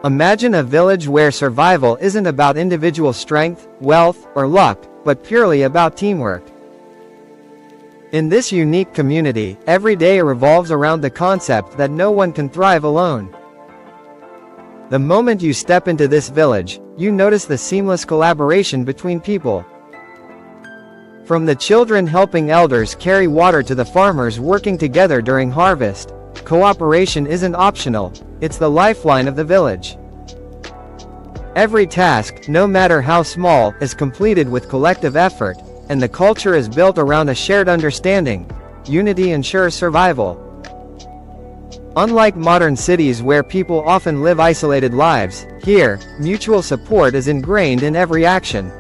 Imagine a village where survival isn't about individual strength, wealth, or luck, but purely about teamwork. In this unique community, every day revolves around the concept that no one can thrive alone. The moment you step into this village, you notice the seamless collaboration between people. From the children helping elders carry water to the farmers working together during harvest, cooperation isn't optional, it's the lifeline of the village. Every task, no matter how small, is completed with collective effort, and the culture is built around a shared understanding. Unity ensures survival. Unlike modern cities where people often live isolated lives, here, mutual support is ingrained in every action.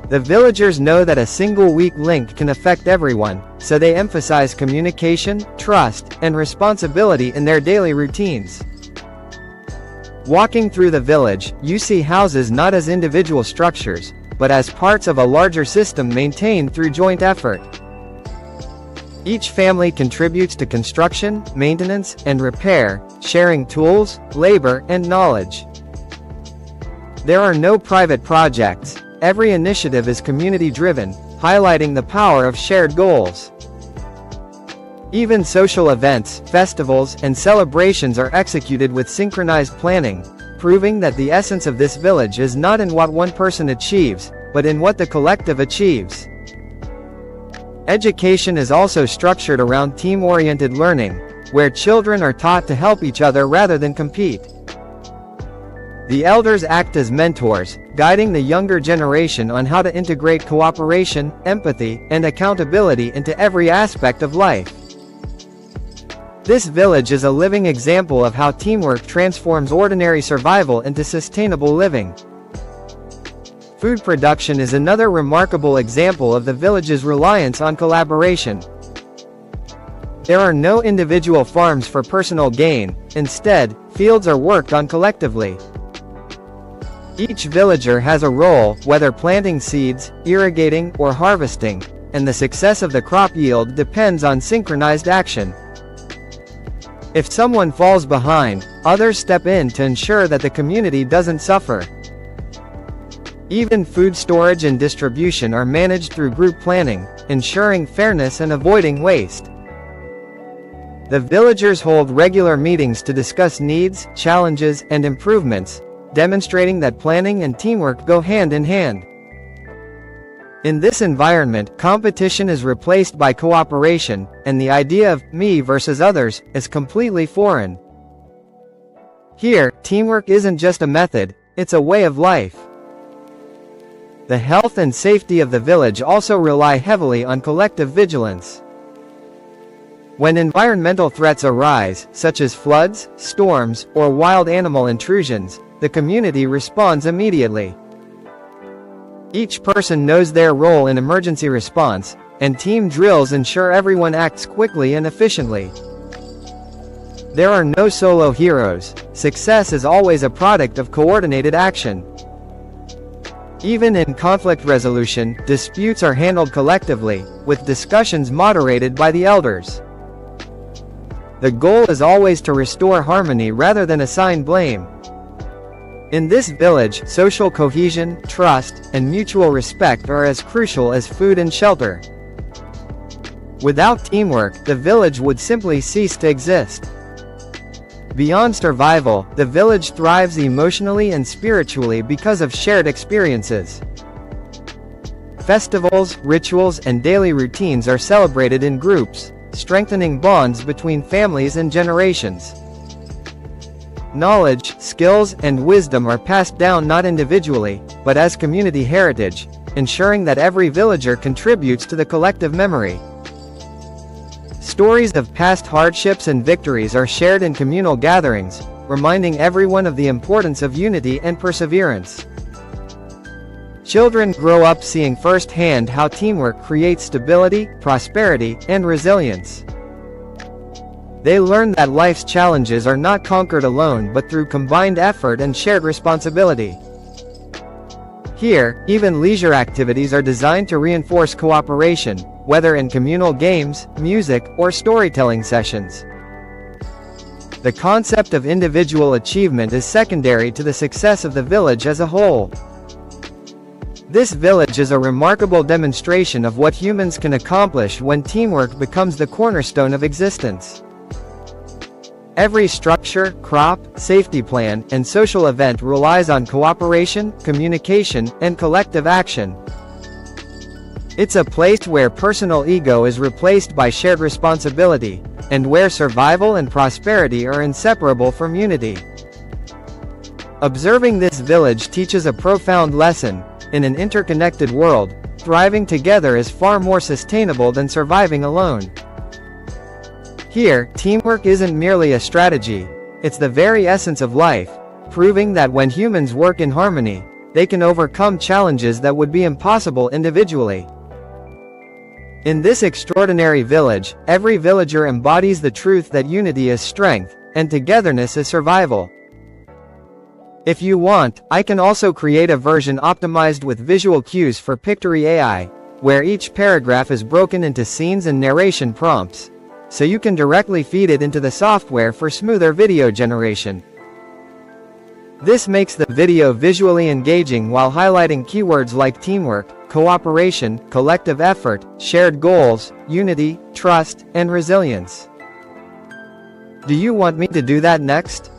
The villagers know that a single weak link can affect everyone, so they emphasize communication, trust, and responsibility in their daily routines. Walking through the village, you see houses not as individual structures, but as parts of a larger system maintained through joint effort. Each family contributes to construction, maintenance, and repair, sharing tools, labor, and knowledge. There are no private projects. Every initiative is community-driven, highlighting the power of shared goals. Even social events, festivals, and celebrations are executed with synchronized planning, proving that the essence of this village is not in what one person achieves, but in what the collective achieves. Education is also structured around team-oriented learning, where children are taught to help each other rather than compete. The elders act as mentors, guiding the younger generation on how to integrate cooperation, empathy, and accountability into every aspect of life. This village is a living example of how teamwork transforms ordinary survival into sustainable living. Food production is another remarkable example of the village's reliance on collaboration. There are no individual farms for personal gain, instead, fields are worked on collectively. Each villager has a role, whether planting seeds, irrigating, or harvesting, and the success of the crop yield depends on synchronized action. If someone falls behind, others step in to ensure that the community doesn't suffer. Even food storage and distribution are managed through group planning, ensuring fairness and avoiding waste. The villagers hold regular meetings to discuss needs, challenges, and improvements, demonstrating that planning and teamwork go hand in hand. In this environment, competition is replaced by cooperation, and the idea of me versus others is completely foreign. Here, teamwork isn't just a method, it's a way of life. The health and safety of the village also rely heavily on collective vigilance. When environmental threats arise, such as floods, storms, or wild animal intrusions, the community responds immediately. Each person knows their role in emergency response, and team drills ensure everyone acts quickly and efficiently. There are no solo heroes. Success is always a product of coordinated action. Even in conflict resolution, disputes are handled collectively, with discussions moderated by the elders. The goal is always to restore harmony rather than assign blame. In this village, social cohesion, trust, and mutual respect are as crucial as food and shelter. Without teamwork, the village would simply cease to exist. Beyond survival, the village thrives emotionally and spiritually because of shared experiences. Festivals, rituals, and daily routines are celebrated in groups, strengthening bonds between families and generations. Knowledge, skills, and wisdom are passed down not individually, but as community heritage, ensuring that every villager contributes to the collective memory. Stories of past hardships and victories are shared in communal gatherings, reminding everyone of the importance of unity and perseverance. Children grow up seeing firsthand how teamwork creates stability, prosperity, and resilience. They learn that life's challenges are not conquered alone but through combined effort and shared responsibility. Here, even leisure activities are designed to reinforce cooperation, whether in communal games, music, or storytelling sessions. The concept of individual achievement is secondary to the success of the village as a whole. This village is a remarkable demonstration of what humans can accomplish when teamwork becomes the cornerstone of existence. Every structure, crop, safety plan, and social event relies on cooperation, communication, and collective action. It's a place where personal ego is replaced by shared responsibility, and where survival and prosperity are inseparable from unity. Observing this village teaches a profound lesson: in an interconnected world, thriving together is far more sustainable than surviving alone. Here, teamwork isn't merely a strategy, it's the very essence of life, proving that when humans work in harmony, they can overcome challenges that would be impossible individually. In this extraordinary village, every villager embodies the truth that unity is strength, and togetherness is survival. If you want, I can also create a version optimized with visual cues for Pictory AI, where each paragraph is broken into scenes and narration prompts, so you can directly feed it into the software for smoother video generation. This makes the video visually engaging while highlighting keywords like teamwork, cooperation, collective effort, shared goals, unity, trust, and resilience. Do you want me to do that next?